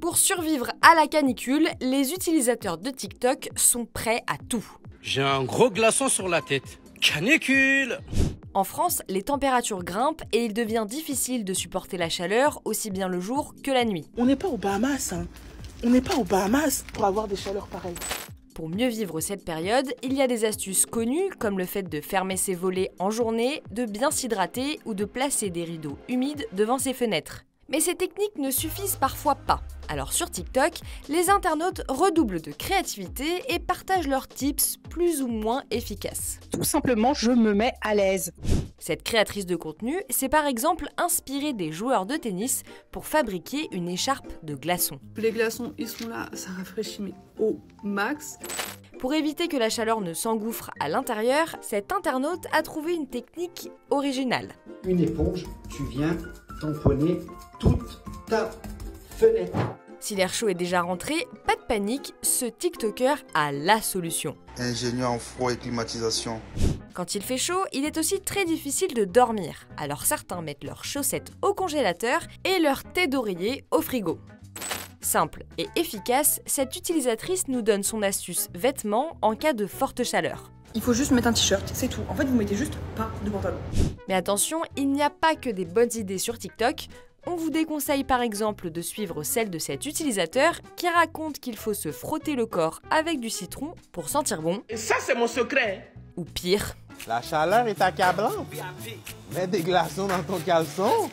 Pour survivre à la canicule, les utilisateurs de TikTok sont prêts à tout. J'ai un gros glaçon sur la tête. Canicule! En France, les températures grimpent et il devient difficile de supporter la chaleur aussi bien le jour que la nuit. On n'est pas aux Bahamas, hein. On n'est pas aux Bahamas pour avoir des chaleurs pareilles. Pour mieux vivre cette période, il y a des astuces connues comme le fait de fermer ses volets en journée, de bien s'hydrater ou de placer des rideaux humides devant ses fenêtres. Mais ces techniques ne suffisent parfois pas. Alors sur TikTok, les internautes redoublent de créativité et partagent leurs tips plus ou moins efficaces. Tout simplement, je me mets à l'aise. Cette créatrice de contenu s'est par exemple inspirée des joueurs de tennis pour fabriquer une écharpe de glaçons. Les glaçons, ils sont là, ça rafraîchit mais au max. Pour éviter que la chaleur ne s'engouffre à l'intérieur, cet internaute a trouvé une technique originale. Une éponge, tu viens tamponner toute ta fenêtre. Si l'air chaud est déjà rentré, pas de panique, ce TikToker a la solution. Ingénieur en froid et climatisation. Quand il fait chaud, il est aussi très difficile de dormir. Alors certains mettent leurs chaussettes au congélateur et leur thé d'oreiller au frigo. Simple et efficace, cette utilisatrice nous donne son astuce vêtements en cas de forte chaleur. Il faut juste mettre un t-shirt, c'est tout. En fait, vous mettez juste pas de pantalon. Mais attention, il n'y a pas que des bonnes idées sur TikTok. On vous déconseille par exemple de suivre celle de cet utilisateur qui raconte qu'il faut se frotter le corps avec du citron pour sentir bon. Et ça, c'est mon secret. Ou pire. La chaleur est accablante. Mets des glaçons dans ton caleçon.